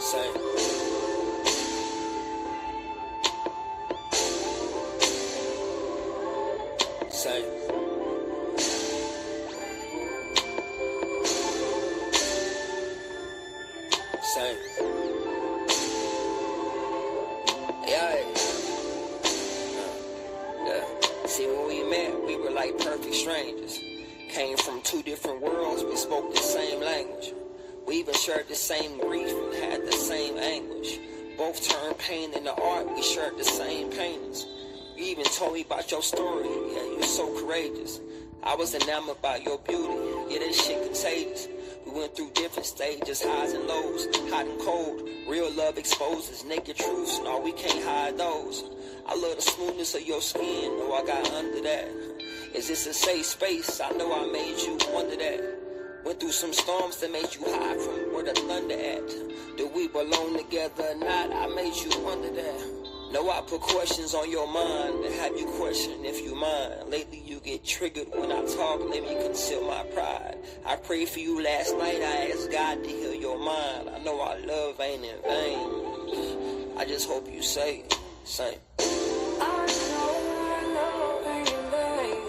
Same. Same. Same. Yeah. See, when we met, we were like perfect strangers. Came from two different worlds, we spoke the same language. We even shared the same grief and had the same anguish. Both turned pain into art, we shared the same paintings. You even told me about your story, yeah, you're so courageous. I was enamored by your beauty, yeah, that shit contagious. We went through different stages, highs and lows, hot and cold. Real love exposes naked truths, no, we can't hide those. I love the smoothness of your skin, know I got under that. Is this a safe space? I know I made you wonder that. Went through some storms that made you hide from where the thunder at. Do we belong together or not? I made you wonder that. Know I put questions on your mind to have you question if you mind. Lately you get triggered when I talk, let me conceal my pride. I prayed for you last night, I asked God to heal your mind. I know our love ain't in vain. I just hope you say it. Same. I know ain't in vain.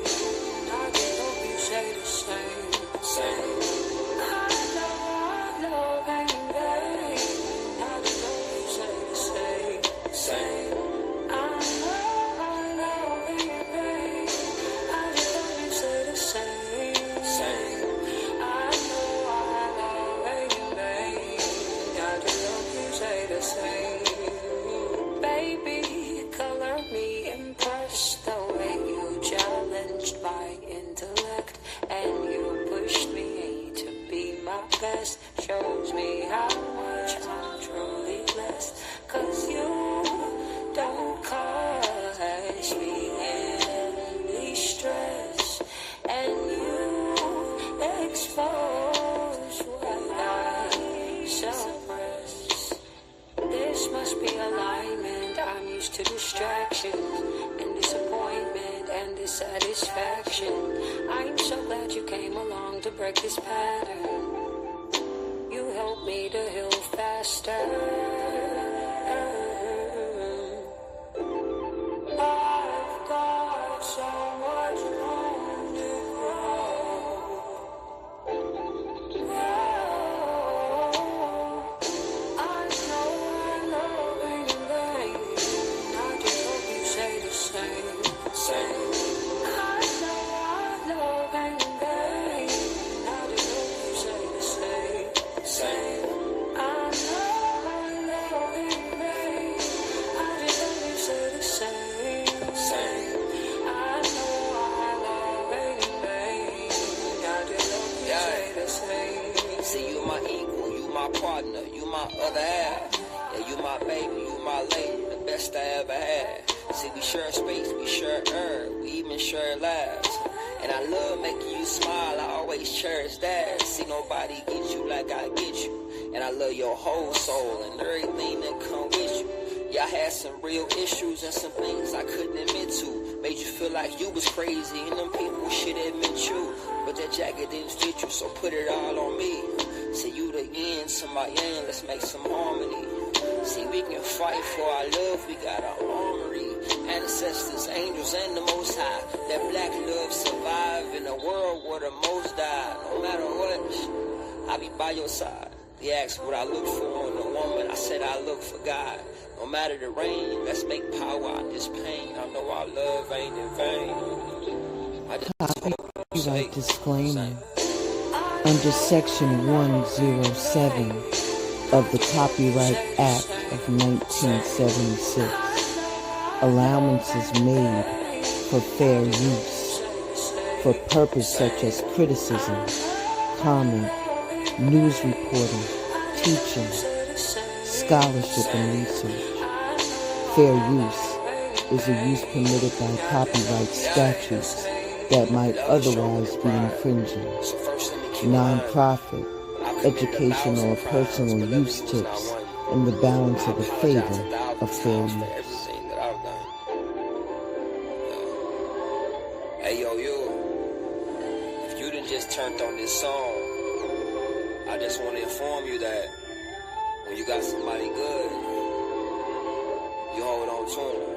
I just hope you say the same. Same. I know ain't in vain. I just hope you say the same. Same. I know ain't in vain. I just hope you say the same. Same. I know ain't in vain. I just hope you say the same. Baby, color me impressed the way you challenged my intellect and you pushed me to be my best. Shows me how much I'm truly blessed, 'cause you don't cause me any stress and you expose what I suppress. This must be alignment. I'm used to distractions and disappointment and dissatisfaction. I'm so glad you came along to break this pattern. You helped me to heal faster. I've got so much room to grow. I know ain't in vain. I just hope you say the same. Same. I know ain't in vain. I just hope you say the same. Same. I know ain't in vain. I just hope you say the same. Same. I know ain't in vain. I just hope you say the same. See, you my equal, you my partner, you my other half. Yeah, you my baby, you my lady, the best I ever had. See, we share space, we share air, we even share laughs. And I love making you smile, I always cherish that. See, nobody gets you like I get you. And I love your whole soul and everything that come with you. Yeah, I had some real issues and some things I couldn't admit to. Made you feel like you was crazy and them people should admit you. But that jacket didn't fit you, so put it all on me. See, you the yin to my yang, let's make some harmony. See, we can fight for our love, we got an armory. Ancestors, angels, and the Most High. That black love survive in a world where the most die. No matter what, I'll be by your side. They asked what I look for in a woman, I said I look for God. No matter the rain, let's make power out of this pain. I know our love ain't in vain. I just Copyright disclaimer. Under Section 107 of the Copyright Act of 1976, allowances made for fair use for purposes such as criticism, comment, news reporting, teaching, scholarship, and research. Fair use is a use permitted by copyright statutes that might otherwise be infringing. Non-profit, educational, or personal use tips in the balance of the favor of fair use. Hey yo, if you done just turned on this song, I just want to inform you that When you got somebody good, you hold on to them.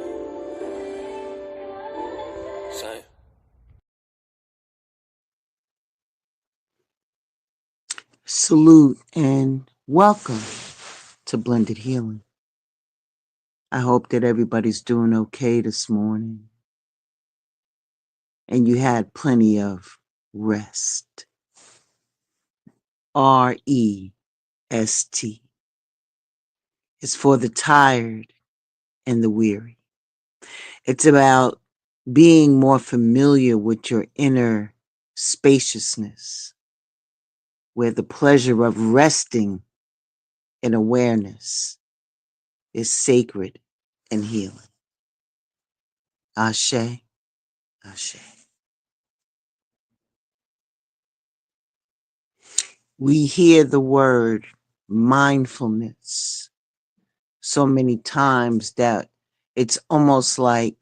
Same. Salute and welcome to Blended Healing. I hope that everybody's doing okay this morning and you had plenty of rest. R.E.S.T. It's for the tired and the weary. It's about being more familiar with your inner spaciousness, where the pleasure of resting in awareness is sacred and healing. Ashe, Ashe. We hear the word mindfulness so many times that it's almost like,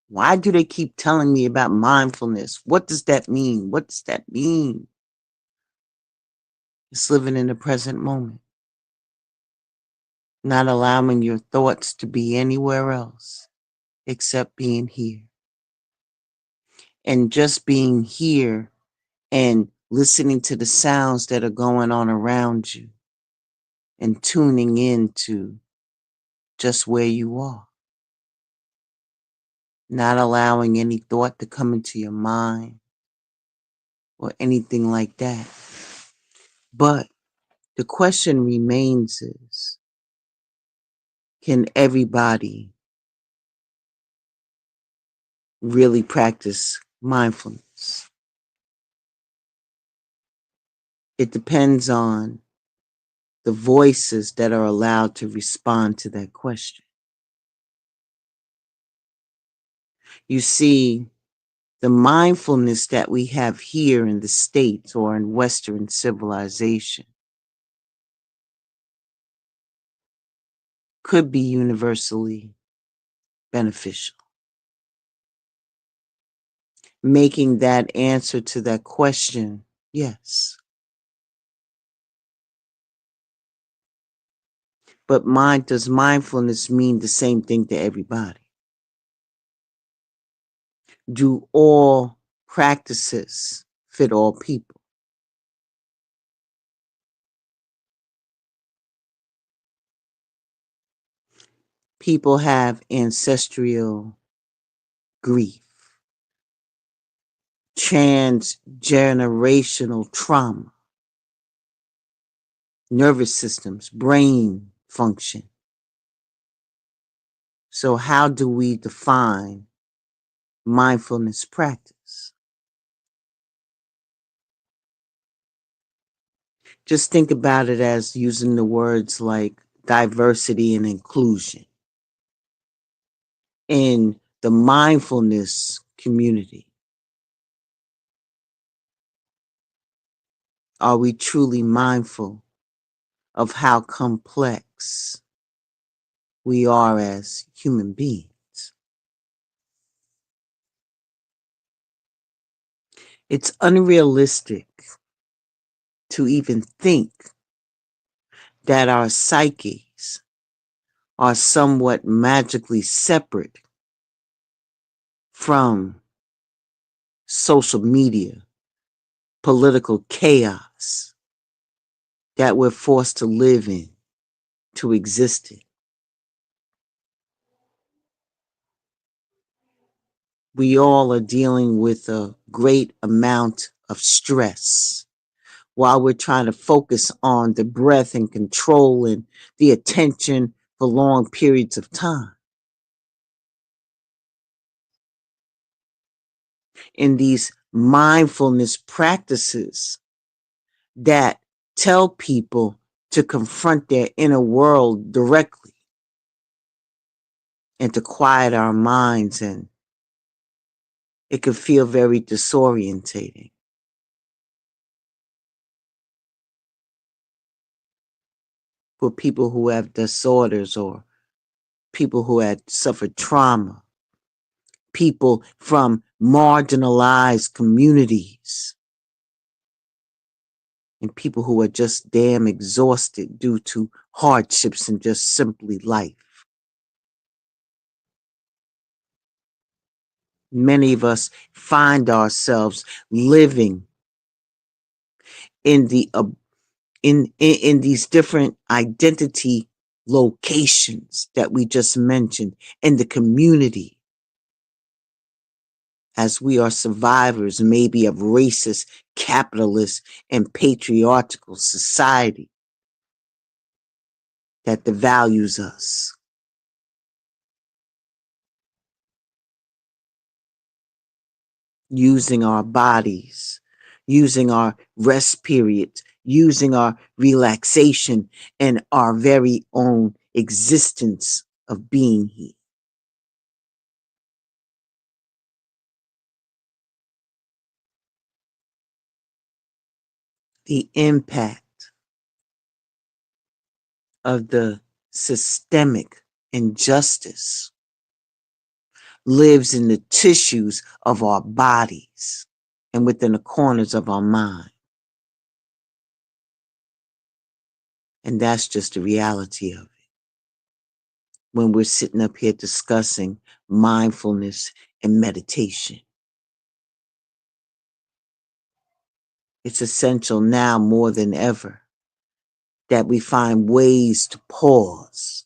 why do they keep telling me about mindfulness? What does that mean? What does that mean? It's living in the present moment, not allowing your thoughts to be anywhere else except being here. And just being here and listening to the sounds that are going on around you and tuning into just where you are. Not allowing any thought to come into your mind or anything like that. But the question remains is, can everybody really practice mindfulness? It depends on the voices that are allowed to respond to that question. You see, the mindfulness that we have here in the States or in Western civilization could be universally beneficial. Making that answer to that question, yes. But does mindfulness mean the same thing to everybody? Do all practices fit all people? People have ancestral grief, transgenerational trauma, nervous systems, brain function. So how do we define mindfulness practice? Just think about it as using the words like diversity and inclusion. In the mindfulness community, are we truly mindful of how complex we are as human beings? It's unrealistic to even think that our psyches are somewhat magically separate from social media, political chaos that we're forced to live in, to exist in. We all are dealing with a great amount of stress while we're trying to focus on the breath and control and the attention for long periods of time. In these mindfulness practices that tell people to confront their inner world directly and to quiet our minds, and it can feel very disorientating. For people who have disorders or people who had suffered trauma, people from marginalized communities, and people who are just damn exhausted due to hardships and just simply life. Many of us find ourselves living in the in these different identity locations that we just mentioned in the community, as we are survivors maybe of racist, capitalist, and patriarchal society that devalues us. Using our bodies, using our rest periods, using our relaxation and our very own existence of being here. The impact of the systemic injustice lives in the tissues of our bodies and within the corners of our mind. And that's just the reality of it. When we're sitting up here discussing mindfulness and meditation, it's essential now more than ever that we find ways to pause,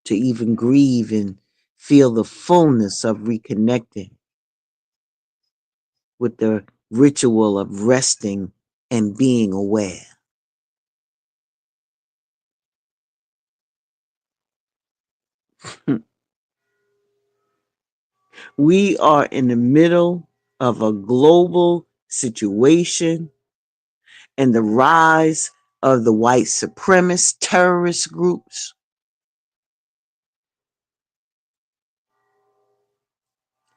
to even grieve and feel the fullness of reconnecting with the ritual of resting and being aware. We are in the middle of a global situation and the rise of the white supremacist terrorist groups.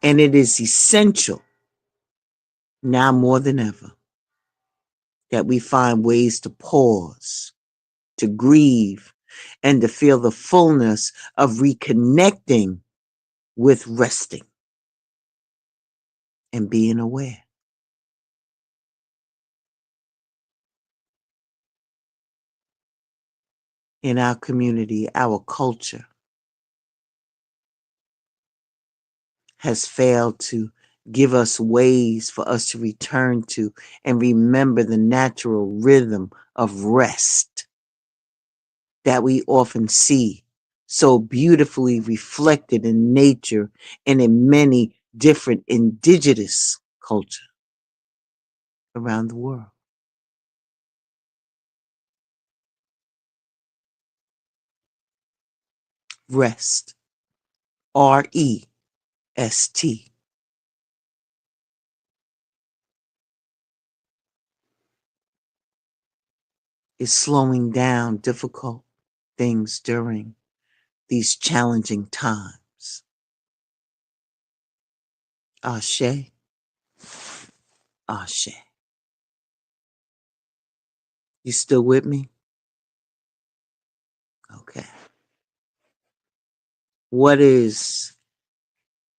And it is essential now more than ever that we find ways to pause, to grieve, and to feel the fullness of reconnecting with resting and being aware. In our community, our culture has failed to give us ways for us to return to and remember the natural rhythm of rest that we often see so beautifully reflected in nature and in many different indigenous cultures around the world. Rest, R.E.S.T, is slowing down difficult things during these challenging times. Ashe, Ashe. You still with me? Okay. What is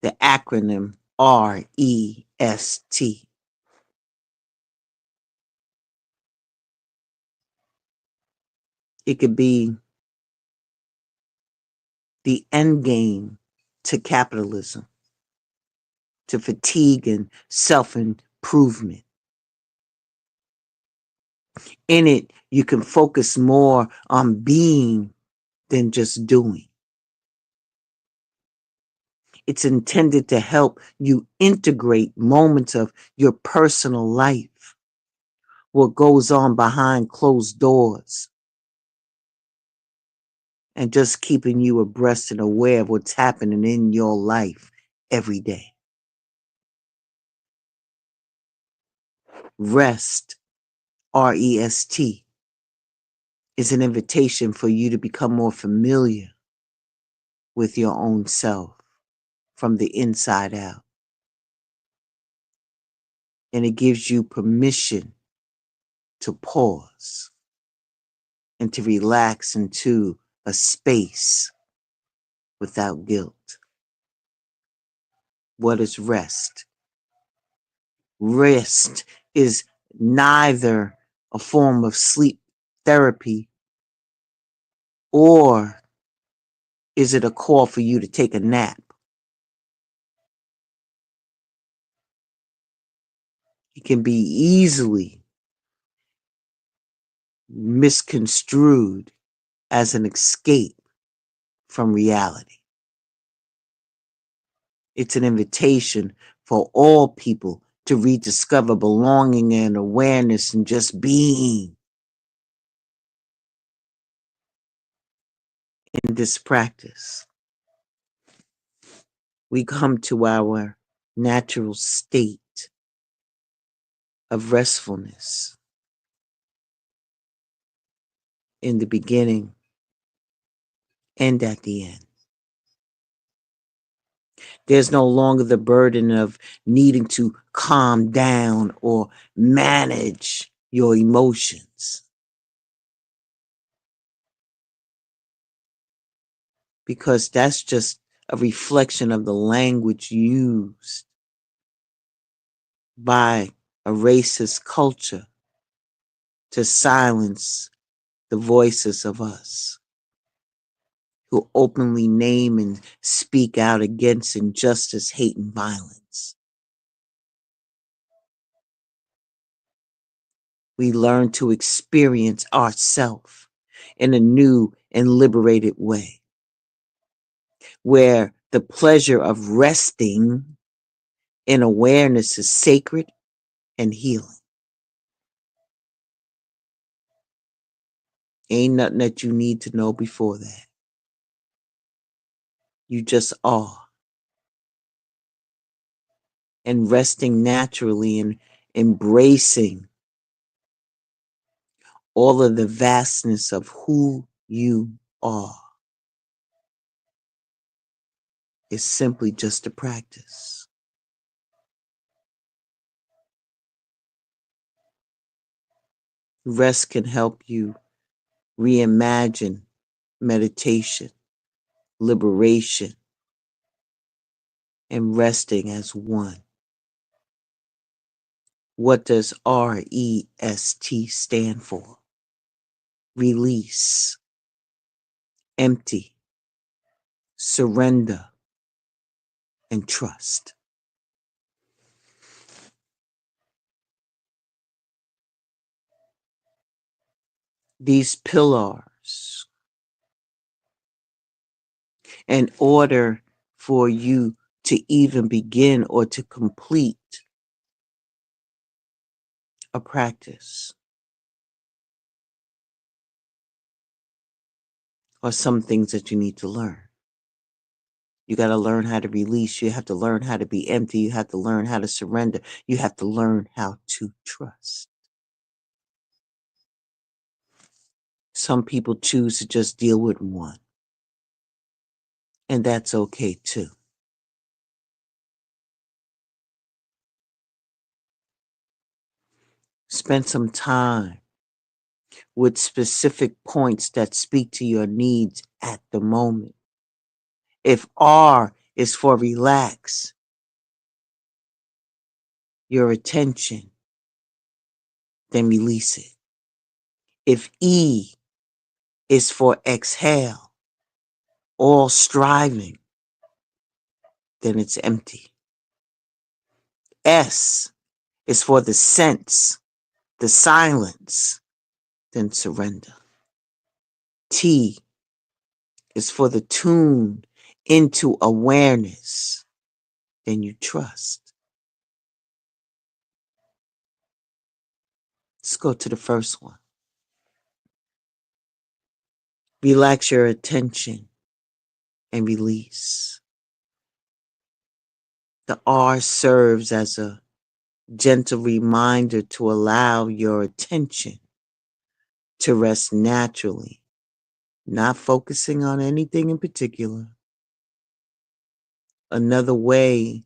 the acronym R.E.S.T? It could be the end game to capitalism, to fatigue and self improvement. In it, you can focus more on being than just doing. It's intended to help you integrate moments of your personal life, what goes on behind closed doors, and just keeping you abreast and aware of what's happening in your life every day. Rest, R.E.S.T, is an invitation for you to become more familiar with your own self from the inside out. And it gives you permission to pause and to relax into a space without guilt. What is rest? Rest is neither a form of sleep therapy or is it a call for you to take a nap? It can be easily misconstrued as an escape from reality. It's an invitation for all people to rediscover belonging and awareness and just being in this practice. We come to our natural state of restfulness in the beginning and at the end. There's no longer the burden of needing to calm down or manage your emotions because that's just a reflection of the language used by a racist culture to silence the voices of us who openly name and speak out against injustice, hate, and violence. We learn to experience ourselves in a new and liberated way, where the pleasure of resting in awareness is sacred and healing. Ain't nothing that you need to know before that. You just are. And resting naturally and embracing all of the vastness of who you are is simply just a practice. Rest can help you reimagine meditation, liberation, and resting as one. What does R.E.S.T stand for? Release, empty, surrender, and trust. These pillars, in order for you to even begin or to complete a practice or some things that you need to learn. You got to learn how to release. You have to learn how to be empty. You have to learn how to surrender. You have to learn how to trust. Some people choose to just deal with one, and that's okay too. Spend some time with specific points that speak to your needs at the moment. If R is for relax, your attention, then release it. If E is for exhale, all striving, then it's empty. S is for the sense, the silence, then surrender. T is for the tune into awareness, then you trust. Let's go to the first one. Relax your attention and release. The R serves as a gentle reminder to allow your attention to rest naturally, not focusing on anything in particular. Another way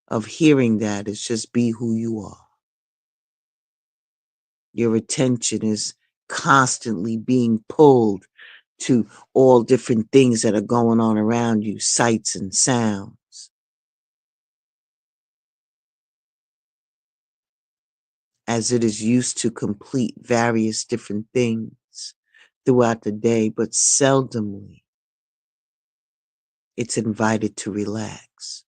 of hearing that is just be who you are. Your attention is constantly being pulled to all different things that are going on around you, sights and sounds. as it is used to complete various different things throughout the day, but seldomly it's invited to relax.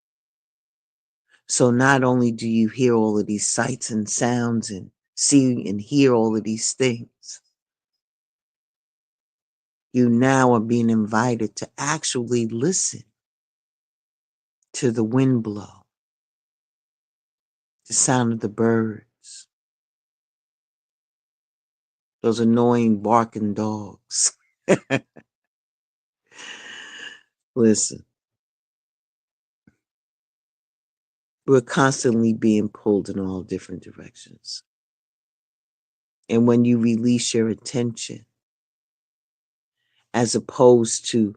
So not only do you hear all of these sights and sounds and see and hear all of these things, you now are being invited to actually listen to the wind blow, the sound of the birds, those annoying barking dogs. Listen, we're constantly being pulled in all different directions. And when you release your attention, as opposed to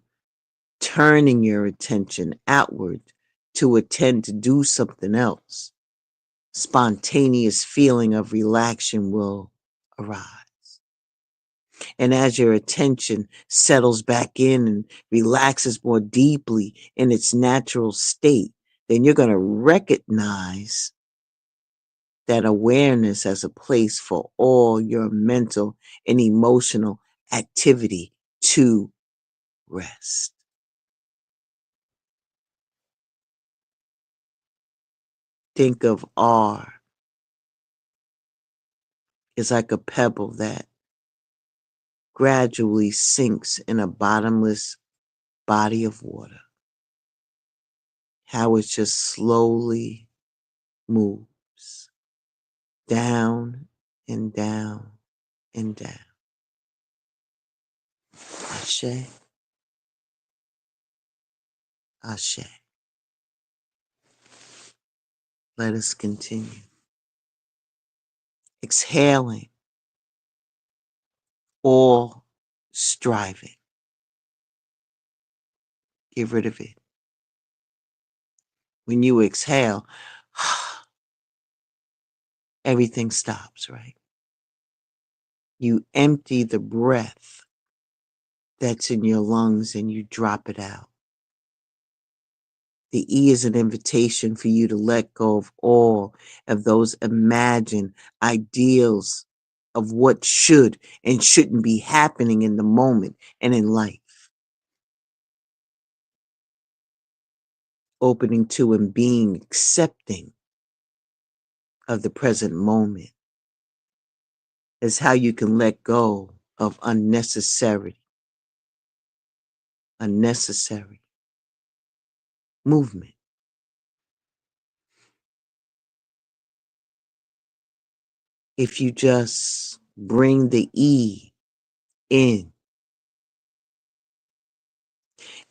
turning your attention outward to attend to do something else, spontaneous feeling of relaxation will arise. And as your attention settles back in and relaxes more deeply in its natural state, then you're going to recognize that awareness as a place for all your mental and emotional activity to rest. Think of R as like a pebble that gradually sinks in a bottomless body of water. How it just slowly moves down and down and down. Ashe, ashe. Let us continue. Exhaling all striving. Get rid of it. When you exhale, everything stops, right? You empty the breath that's in your lungs and you drop it out. The E is an invitation for you to let go of all of those imagined ideals of what should and shouldn't be happening in the moment and in life. Opening to and being accepting of the present moment is how you can let go of unnecessary movement. If you just bring the E in,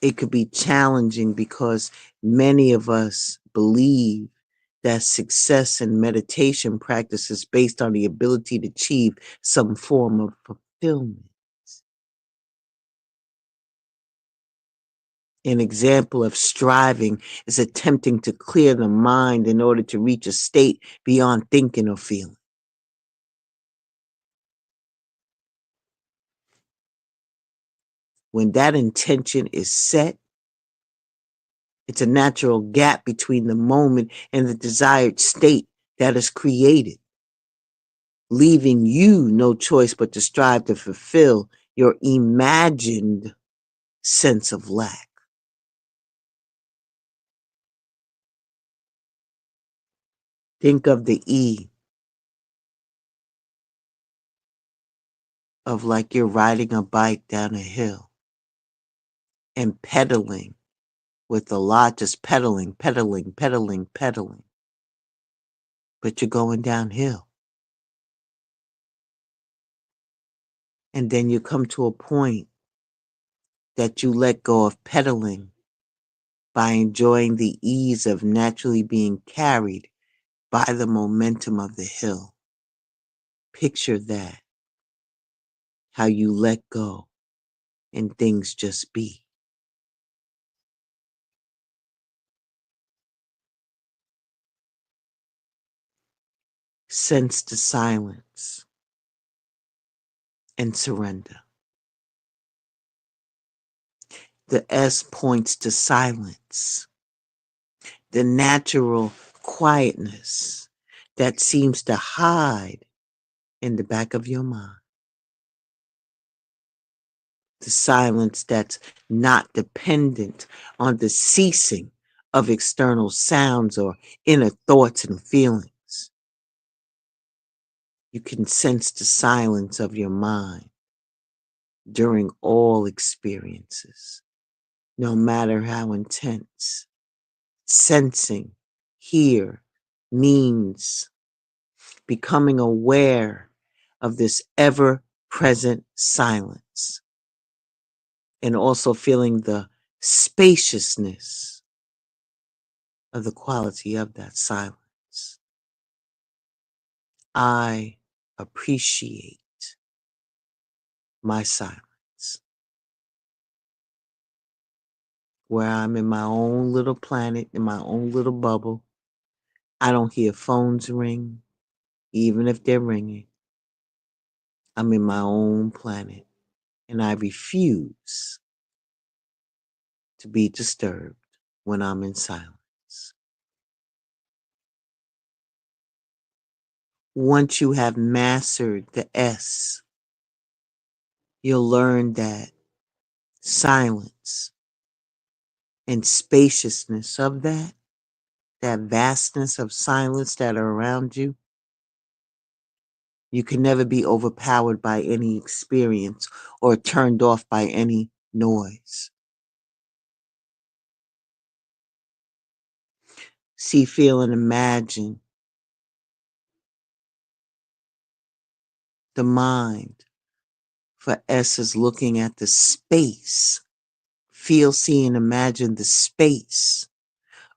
it could be challenging because many of us believe that success in meditation practice is based on the ability to achieve some form of fulfillment. An example of striving is attempting to clear the mind in order to reach a state beyond thinking or feeling. When that intention is set, it's a natural gap between the moment and the desired state that is created, leaving you no choice but to strive to fulfill your imagined sense of lack. Think of the E of like you're riding a bike down a hill and pedaling with a lot, just pedaling, pedaling, pedaling, pedaling. But you're going downhill. And then you come to a point that you let go of pedaling by enjoying the ease of naturally being carried by the momentum of the hill. Picture that, how you let go and things just be. Sense the silence and surrender. The S points to silence, the natural quietness that seems to hide in the back of your mind. The silence that's not dependent on the ceasing of external sounds or inner thoughts and feelings. You can sense the silence of your mind during all experiences, no matter how intense. Sensing here means becoming aware of this ever present silence and also feeling the spaciousness of the quality of that silence. I appreciate my silence, where I'm in my own little planet, in my own little bubble. I don't hear phones ring, even if they're ringing. I'm in my own planet, and I refuse to be disturbed when I'm in silence. Once you have mastered the S, you'll learn that silence and spaciousness of that vastness of silence that are around you, you can never be overpowered by any experience or turned off by any noise. See, feel, and imagine the mind for S is looking at the space. Feel, see, and imagine the space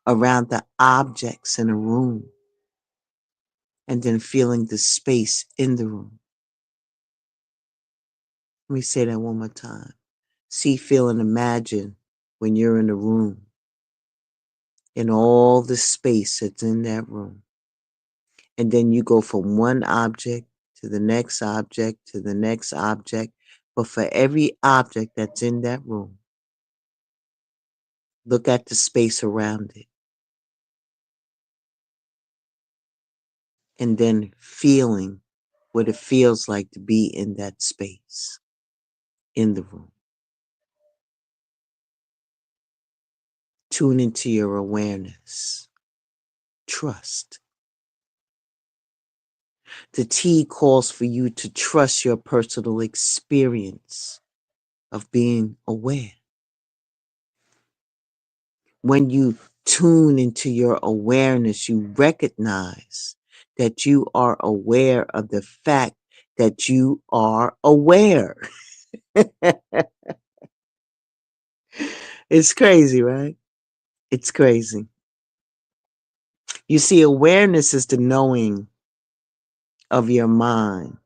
around the objects in a room, and then feeling the space in the room. Let me say that one more time. See, feel, and imagine when you're in a room and all the space that's in that room. And then you go from one object to the next object to the next object. But for every object that's in that room, look at the space around it. And then feeling what it feels like to be in that space, in the room. Tune into your awareness. Trust. The T calls for you to trust your personal experience of being aware. When you tune into your awareness, you recognize that you are aware of the fact that you are aware. It's crazy, right? It's crazy. You see, awareness is the knowing of your mind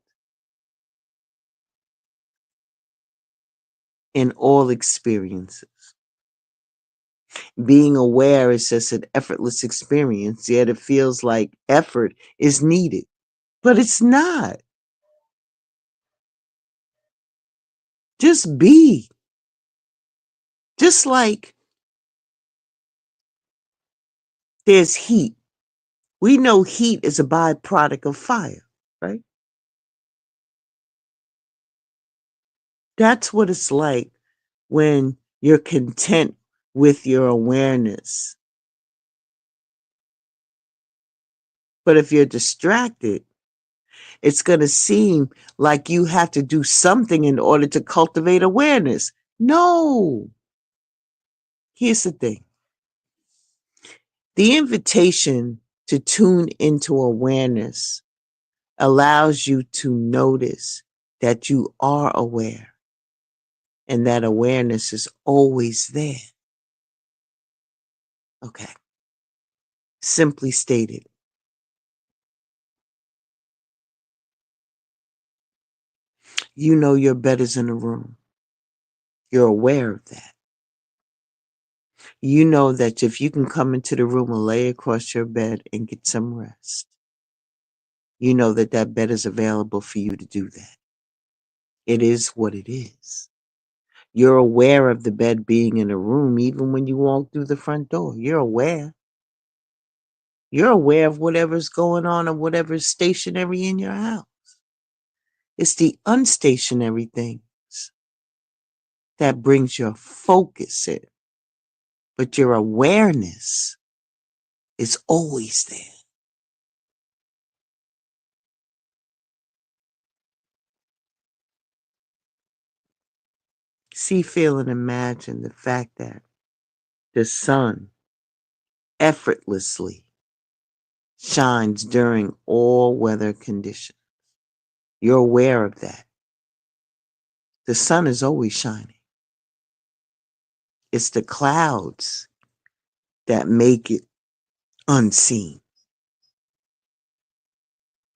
in all experiences. Being aware is just an effortless experience, yet it feels like effort is needed. But it's not. Just be. Just like there's heat. We know heat is a byproduct of fire, right? That's what it's like when you're content with your awareness. But if you're distracted, it's going to seem like you have to do something in order to cultivate awareness. No. Here's the thing. The invitation to tune into awareness allows you to notice that you are aware and that awareness is always there. Okay. Simply stated, you know your bed is in a room. You're aware of that. You know that if you can come into the room and lay across your bed and get some rest, you know that that bed is available for you to do that. It is what it is. You're aware of the bed being in a room even when you walk through the front door. You're aware. You're aware of whatever's going on or whatever's stationary in your house. It's the unstationary things that brings your focus in. But your awareness is always there. See, feel, and imagine the fact that the sun effortlessly shines during all weather conditions. You're aware of that. The sun is always shining. It's the clouds that make it unseen.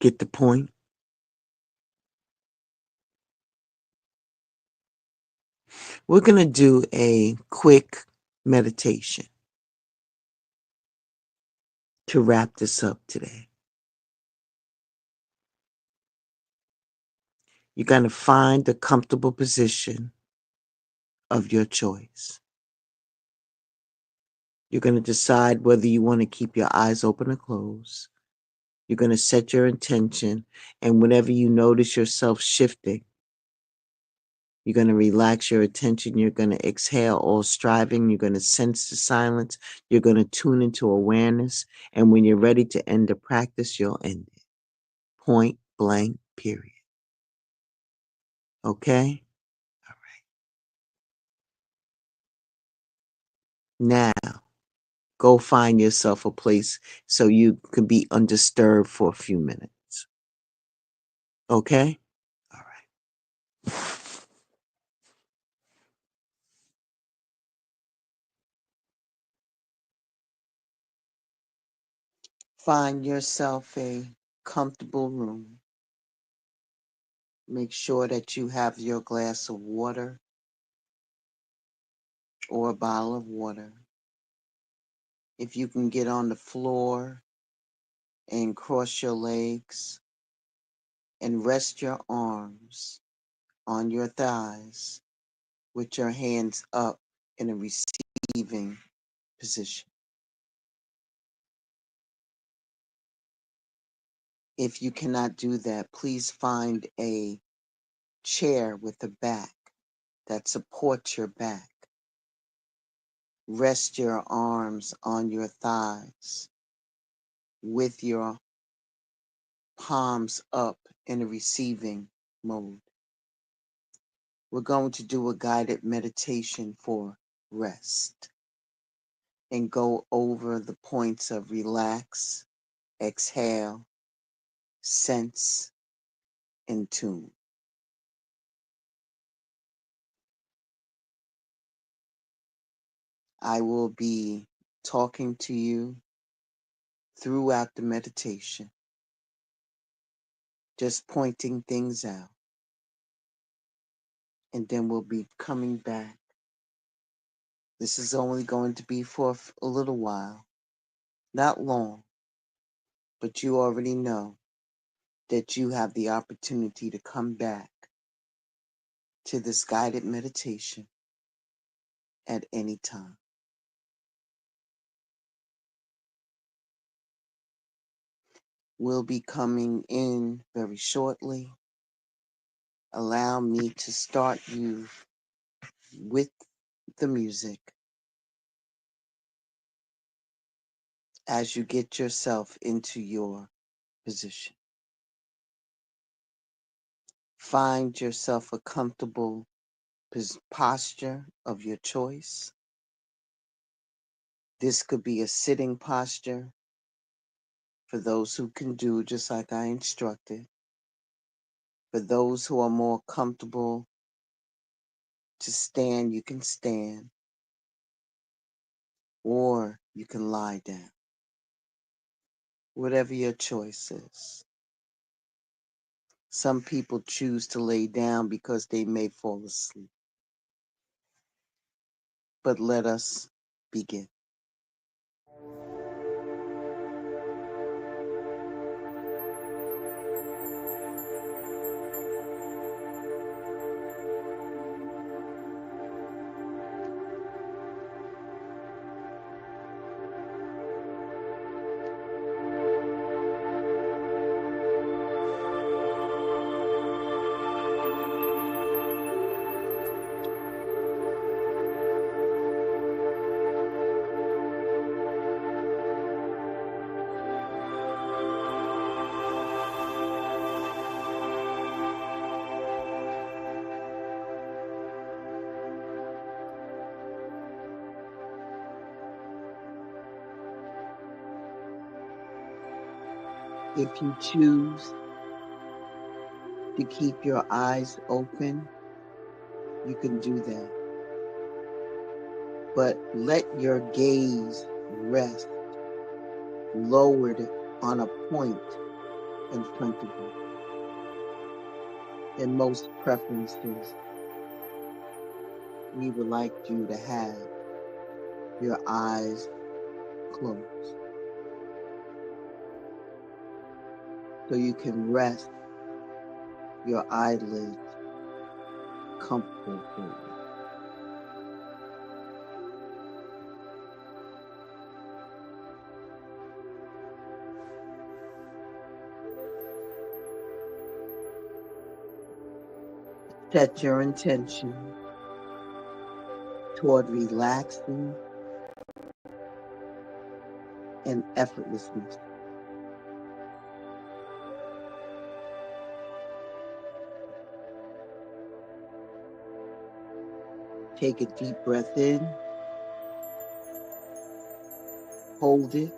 Get the point? We're going to do a quick meditation to wrap this up today. You're going to find the comfortable position of your choice. You're going to decide whether you want to keep your eyes open or closed. You're going to set your intention, and whenever you notice yourself shifting, you're going to relax your attention. You're going to exhale all striving. You're going to sense the silence. You're going to tune into awareness. And when you're ready to end the practice, you'll end it. Point blank, period. Okay? All right. Now, go find yourself a place so you can be undisturbed for a few minutes. Okay? All right. Find yourself a comfortable room. Make sure that you have your glass of water or a bottle of water. If you can get on the floor and cross your legs and rest your arms on your thighs with your hands up in a receiving position. If you cannot do that, please find a chair with a back that supports your back. Rest your arms on your thighs with your palms up in a receiving mode. We're going to do a guided meditation for rest and go over the points of relax, exhale, sense, and tune. I will be talking to you throughout the meditation, just pointing things out. And then we'll be coming back. This is only going to be for a little while, not long, but you already know that you have the opportunity to come back to this guided meditation at any time. We'll be coming in very shortly. Allow me to start you with the music as you get yourself into your position. Find yourself a comfortable posture of your choice. This could be a sitting posture for those who can do just like I instructed. For those who are more comfortable to stand, you can stand, or you can lie down. Whatever your choice is. Some people choose to lay down because they may fall asleep. But let us begin. If you choose to keep your eyes open, you can do that. But let your gaze rest lowered on a point in front of you. In most preferences, we would like you to have your eyes closed so you can rest your eyelids comfortable for you. Set your intention toward relaxing and effortlessness. Take a deep breath in, hold it,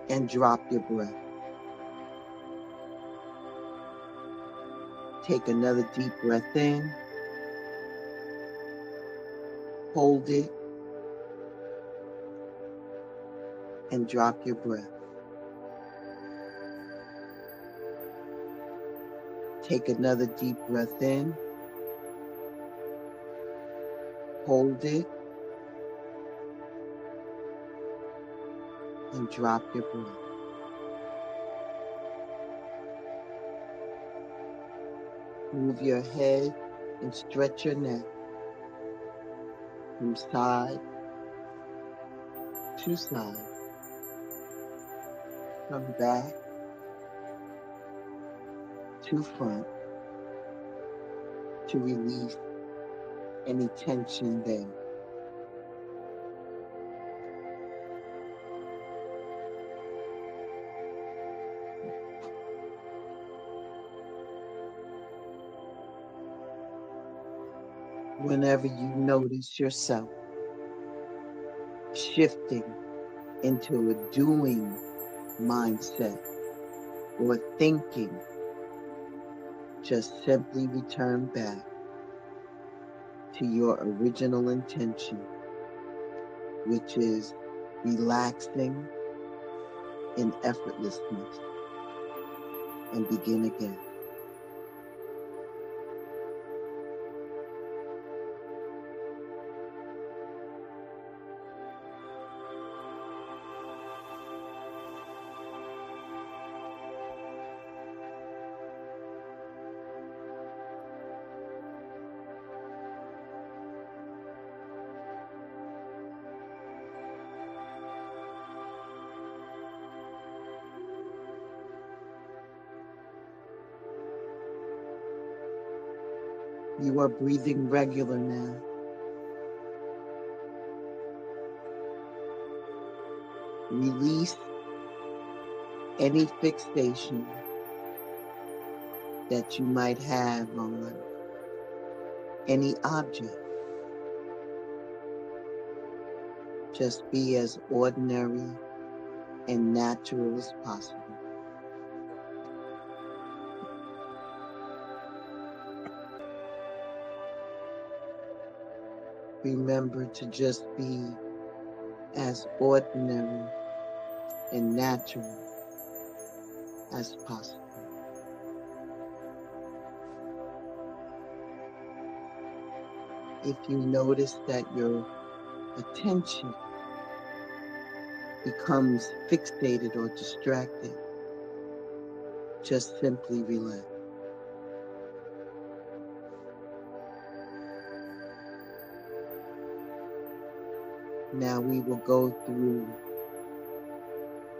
and drop your breath. Take another deep breath in, hold it, and drop your breath. Take another deep breath in, hold it, and drop your breath. Move your head and stretch your neck from side to side, from back to front to release any tension there. Whenever you notice yourself shifting into a doing mindset or thinking, just simply return back to your original intention, which is relaxing in effortlessness, and begin again. You are breathing regular now. Release any fixation that you might have on any object. Just be as ordinary and natural as possible. Remember to just be as ordinary and natural as possible. If you notice that your attention becomes fixated or distracted, just simply relax. Now we will go through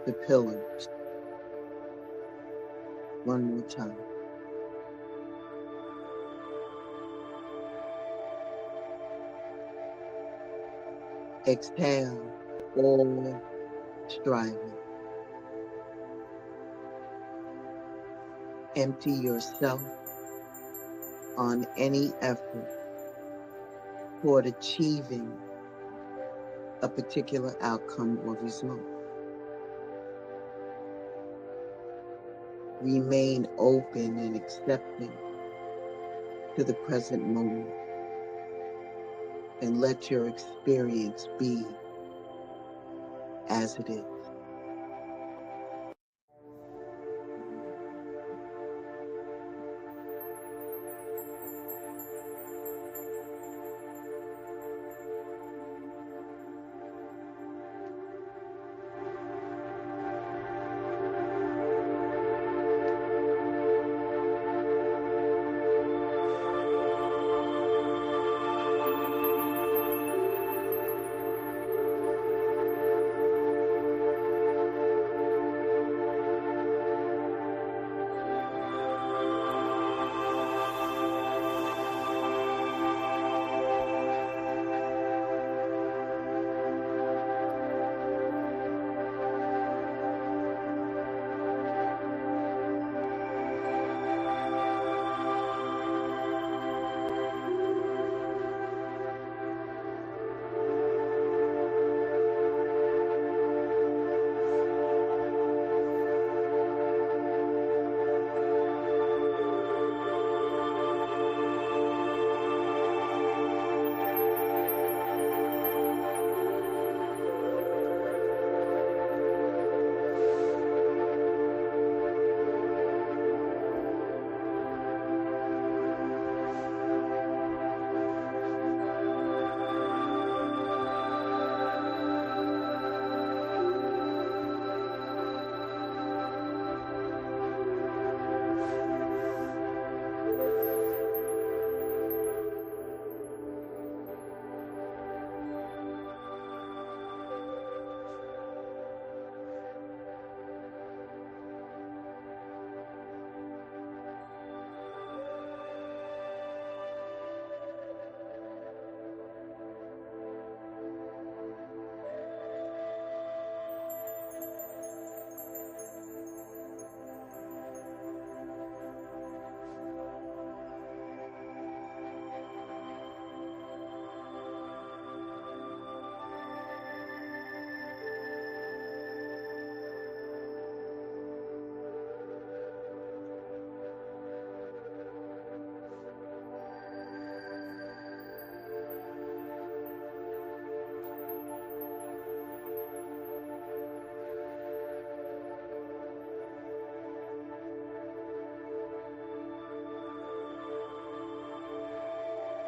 the pillars one more time. Exhale all striving. Empty yourself on any effort toward achieving a particular outcome or result. Remain open and accepting to the present moment and let your experience be as it is.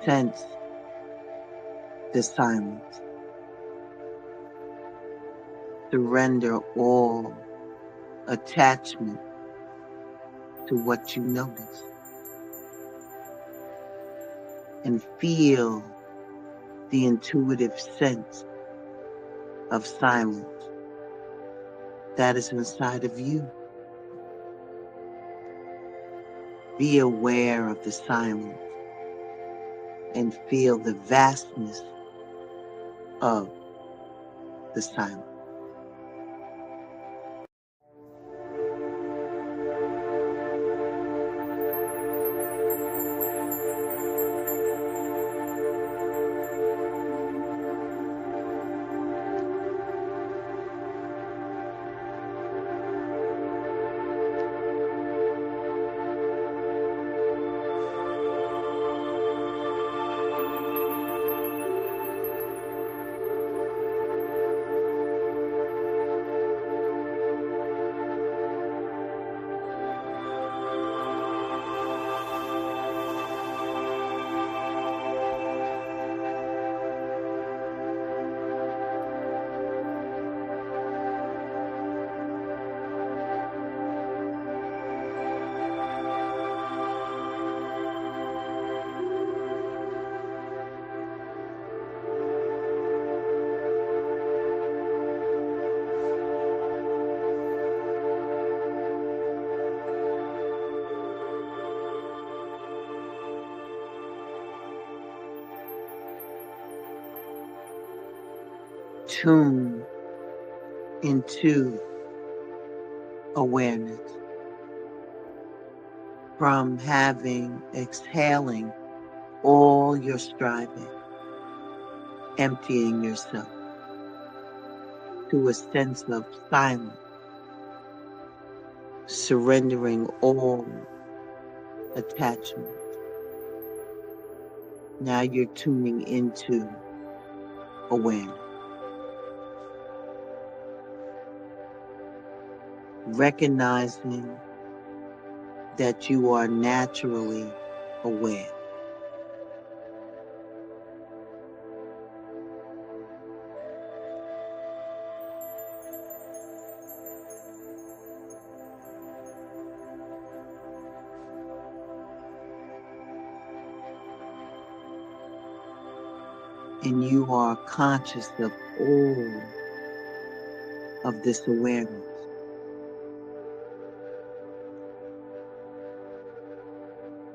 Sense the silence. Surrender all attachment to what you notice and feel the intuitive sense of silence that is inside of you. Be aware of the silence and feel the vastness of the silence. Tune into awareness from exhaling all your striving, emptying yourself to a sense of silence, surrendering all attachment. Now you're tuning into awareness, recognizing that you are naturally aware. And you are conscious of all of this awareness.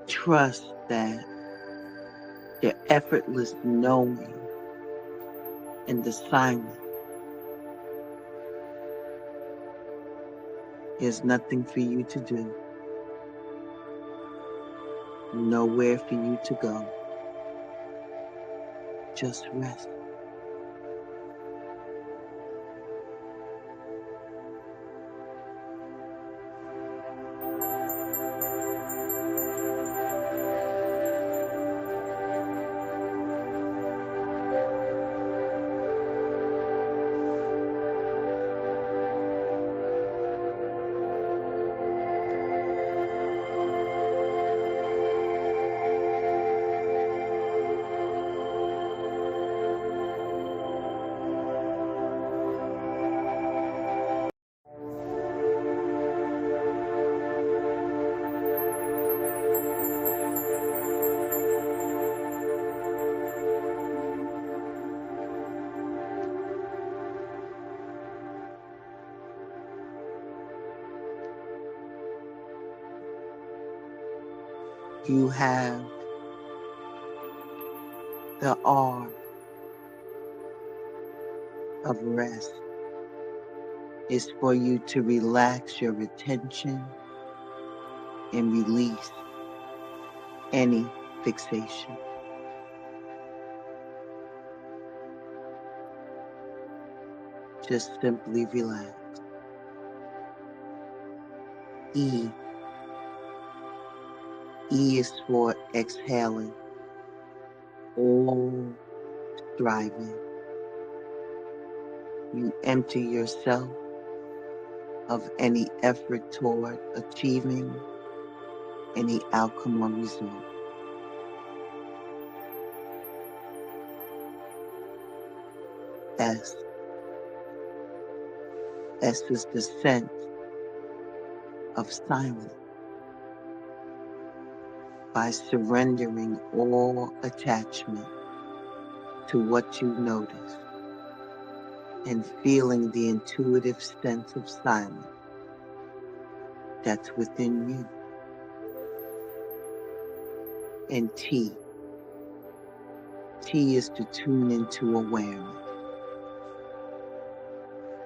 Trust that the effortless knowing and the silence is nothing for you to do, nowhere for you to go. Just rest. You have the R of rest. Is for you to relax your attention and release any fixation. Just simply relax. E. E is for exhaling all striving. You empty yourself of any effort toward achieving any outcome or result. S. S is the sense of silence. By surrendering all attachment to what you notice and feeling the intuitive sense of silence that's within you. And T. T is to tune into awareness.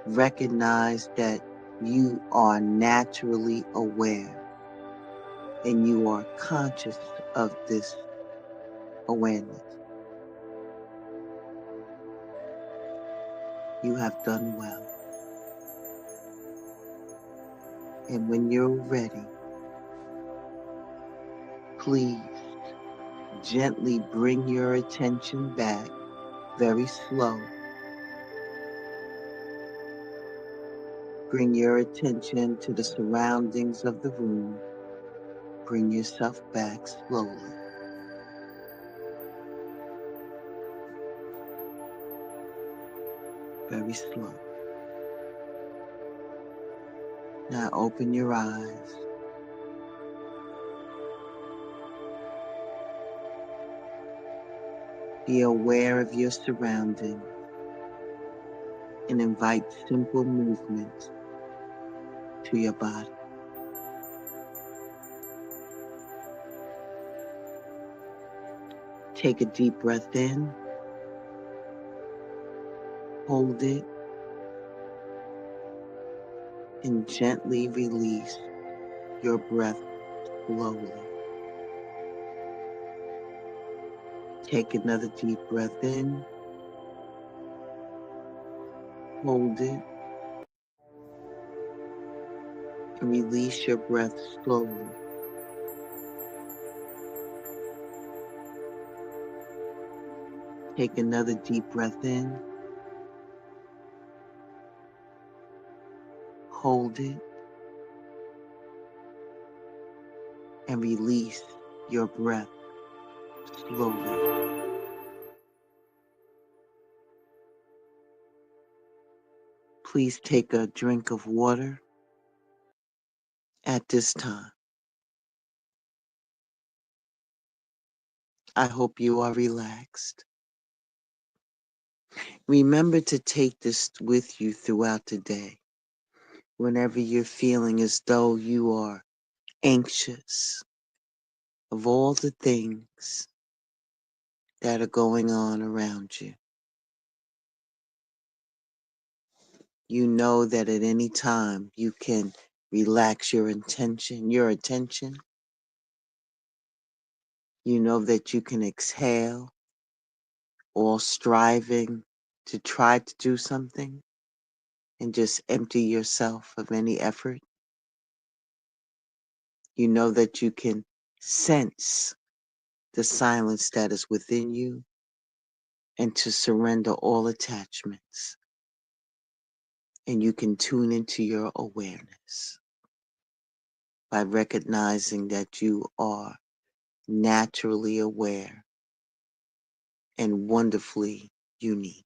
Recognize that you are naturally aware and you are conscious of this awareness. You have done well. And when you're ready, please gently bring your attention back, very slow. Bring your attention to the surroundings of the room. Bring yourself back slowly. Very slow. Now open your eyes. Be aware of your surroundings and invite simple movements to your body. Take a deep breath in, hold it, and gently release your breath slowly. Take another deep breath in, Hold it and release your breath slowly. Take another deep breath in. Hold it and release your breath slowly. Please take a drink of water at this time. I hope you are relaxed. Remember to take this with you throughout the day. Whenever you're feeling as though you are anxious of all the things that are going on around you, you know that at any time you can relax your attention. You know that you can exhale all striving to try to do something and just empty yourself of any effort. You know that you can sense the silence that is within you and to surrender all attachments. And you can tune into your awareness by recognizing that you are naturally aware and wonderfully unique.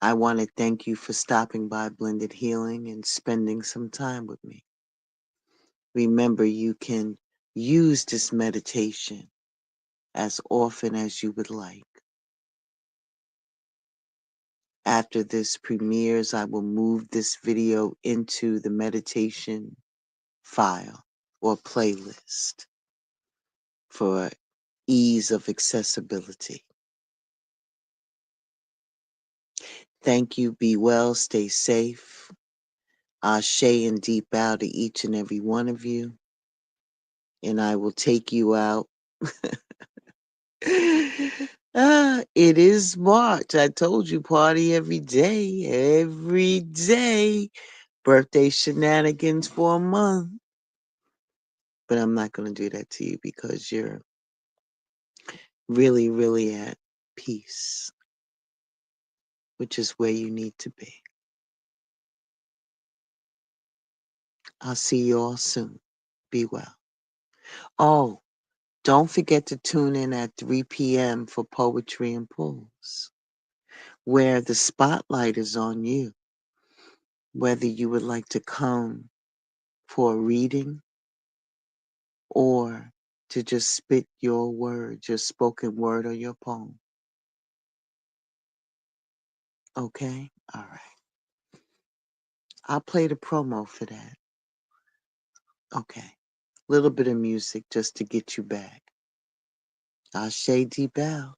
I want to thank you for stopping by Blended Healing and spending some time with me. Remember, you can use this meditation as often as you would like. After this premieres, I will move this video into the meditation file or playlist for ease of accessibility. Thank you. Be well. Stay safe. Ashe and deep bow to each and every one of you. And I will take you out. It is March. I told you, party every day. Every day. Birthday shenanigans for a month. But I'm not going to do that to you because you're really, really at peace, which is where you need to be. I'll see you all soon. Be well. Oh, don't forget to tune in at 3 p.m. for Poetry and Pulls, where the spotlight is on you, whether you would like to come for a reading or to just spit your words, your spoken word or your poem. Okay? All right. I'll play the promo for that. Okay. Little bit of music just to get you back. Ashe deep bow.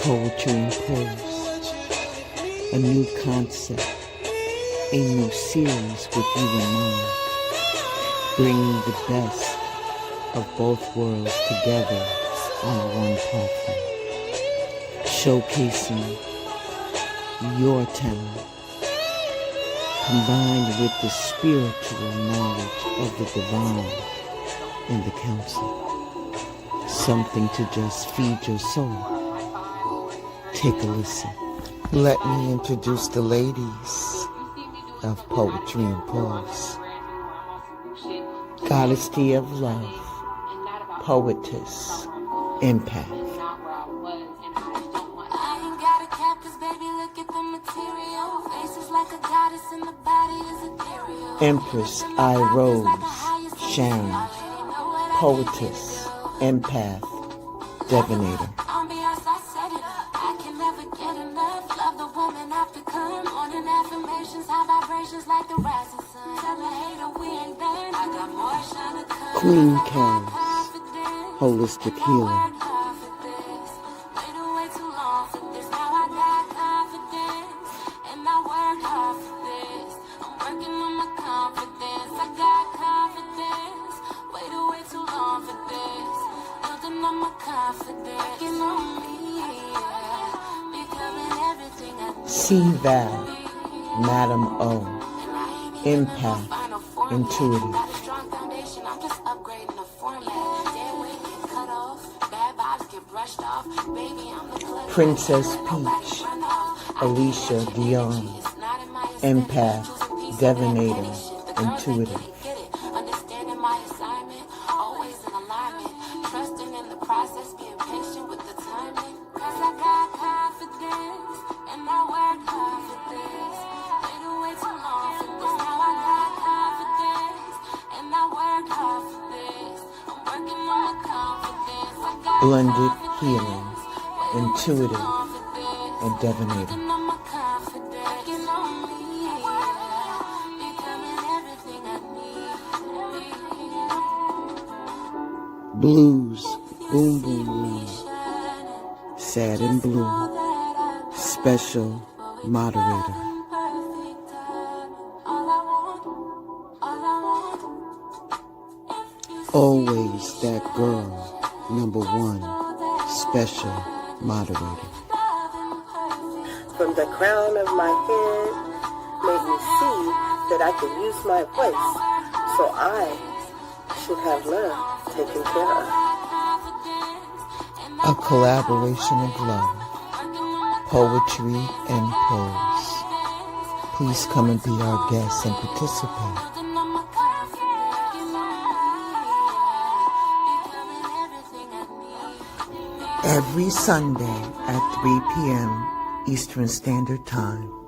Poetry and prose, a new concept, a new series with you in mind, bringing the best of both worlds together on one platform, showcasing your talent, combined with the spiritual knowledge of the divine in the council. Something to just feed your soul. Take a listen. Let me introduce the ladies of Poetry and Prose. Goddess of Love, Poetess, Empath. Empress I. Rose, Sharon, Poetess, Empath, Divinator. Queen Cass, Holistic Healer. C-Val, Madam O, Empath, Intuitive. Princess Peach, Alicia Dion, Empath, Divinator, Intuitive. Blended Healing, Intuitive, and Divinator. Blues, Boom Boom Boom, Sad and Blue, Special Moderator. Always that girl, #1, Special Moderator. From the crown of my head, made me see that I could use my voice, so I should have love taken care of. A collaboration of love, poetry and prose. Please come and be our guest and participate. Every Sunday at 3 p.m. Eastern Standard Time.